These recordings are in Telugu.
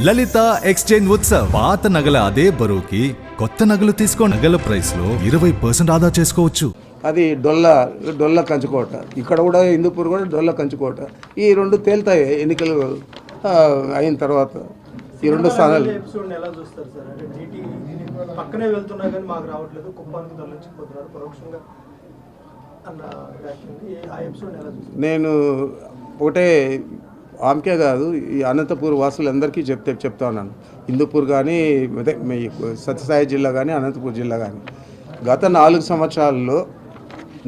లలిత ఎక్స్చేంజ్ ఉత్సవ్ పాత నగల అదే బరువుకి కొత్త నగలు తీసుకో నగల ప్రైస్ లో 20% ఆదా చేసుకోవచ్చు. అది డొల్ల కంచుకోట. ఇక్కడ కూడా హిందూపూర్ కూడా డొల్ల కంచుకోట. ఈ రెండు తేలుతాయి ఎన్నికలు అయిన తర్వాత. ఈ రెండు స్థానాలు పక్కనే వెళ్తున్నా కానీ మాకు రావట్లేదు, కుప్పానికి తరలించిపోతున్నారు పరోక్షంగా అన్న నేను ఒకటే ఆమెకే కాదు, ఈ అనంతపూర్ వాసులందరికీ చెప్తా ఉన్నాను. హిందూపూర్ కానీ అదే సత్యసాయి జిల్లా కానీ అనంతపూర్ జిల్లా కానీ గత 4 సంవత్సరాల్లో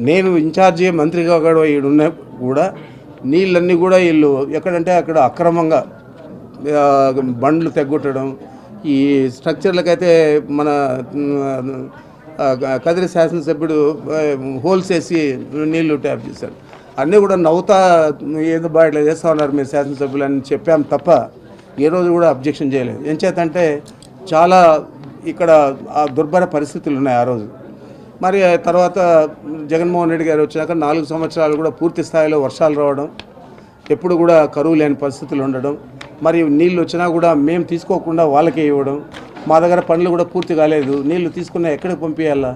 నేను ఇన్ఛార్జి మంత్రిగా కూడా ఈడున్న కూడా నీళ్ళన్నీ కూడా వీళ్ళు ఎక్కడంటే అక్కడ అక్రమంగా బండ్లు తెగ్గొట్టడం, ఈ స్ట్రక్చర్లకైతే మన కదిరి శాసనసభ్యుడు హోల్స్ వేసి నీళ్లు ట్యాప్ చేశారు. అన్నీ కూడా నవ్వుతా ఏదో ఇట్లా చేస్తూ ఉన్నారు మీరు శాసనసభ్యులు అని చెప్పాం తప్ప ఏ రోజు కూడా అబ్జెక్షన్ చేయలేదు. ఏం చేతంటే చాలా ఇక్కడ దుర్భర పరిస్థితులు ఉన్నాయి ఆ రోజు. మరి తర్వాత జగన్మోహన్ రెడ్డి గారు వచ్చినాక 4 సంవత్సరాలు కూడా పూర్తి స్థాయిలో వర్షాలు రావడం, ఎప్పుడు కూడా కరువు లేని పరిస్థితులు ఉండడం, మరి నీళ్ళు వచ్చినా కూడా మేము తీసుకోకుండా వాళ్ళకే ఇవ్వడం, మా దగ్గర పనులు కూడా పూర్తి కాలేదు, నీళ్లు తీసుకున్నా ఎక్కడికి పంపించాలా,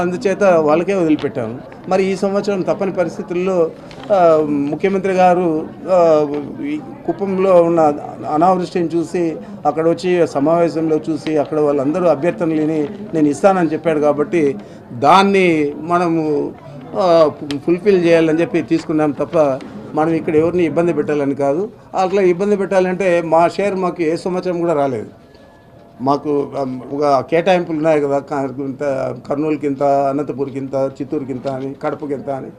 అందుచేత వాళ్ళకే వదిలిపెట్టాము. మరి ఈ సంవత్సరం తప్పని పరిస్థితుల్లో ముఖ్యమంత్రి గారు కుప్పంలో ఉన్న అనావృష్టిని చూసి అక్కడ వచ్చి సమావేశంలో చూసి అక్కడ వాళ్ళందరూ అభ్యర్థనలని నేను ఇస్తానని చెప్పాడు. కాబట్టి దాన్ని మనము ఫుల్ఫిల్ చేయాలని చెప్పి తీసుకున్నాం తప్ప మనం ఇక్కడ ఎవరిని ఇబ్బంది పెట్టాలని కాదు. అట్లా ఇబ్బంది పెట్టాలంటే మా షేర్ మాకు ఏ సంవత్సరం కూడా రాలేదు. మాకు ఒక కేటాయింపులు ఉన్నాయి కదా, కర్నూలుకి ఇంత, అనంతపూర్కి ఇంత, చిత్తూరుకి ఇంత అని, కడపకి ఇంత అని.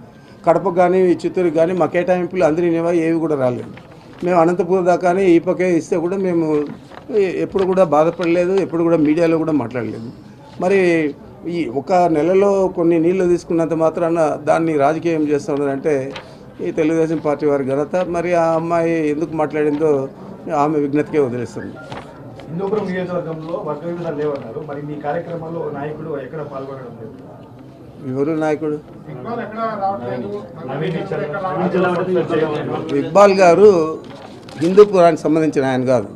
కడపకు కానీ చిత్తూరుకి కానీ మా కేటాయింపులు అందరినేవా ఏవి కూడా రాలేదు. మేము అనంతపూర్ దాకానే ఈ పక్కే ఇస్తే కూడా మేము ఎప్పుడు కూడా బాధపడలేదు, ఎప్పుడు కూడా మీడియాలో కూడా మాట్లాడలేదు. మరి ఈ ఒక నెలలో కొన్ని నీళ్లు తీసుకున్నంత మాత్రాన దాన్ని రాజకీయం చేస్తున్నారంటే ఈ తెలుగుదేశం పార్టీ వారి ఘనత. మరి ఆ అమ్మాయి ఎందుకు మాట్లాడిందో ఆమె విజ్ఞతకే వదిలేస్తుంది. హిందూపురం నియోజకవర్గంలో వర్గ విభజన లేవన్నారు. మరి మీ కార్యక్రమాల్లో నాయకుడు ఎక్కడ పాల్గొనడం లేదు? ఎవరు నాయకుడు? ఇక్బాల్ గారు హిందూపురానికి సంబంధించిన ఆయన కాదు.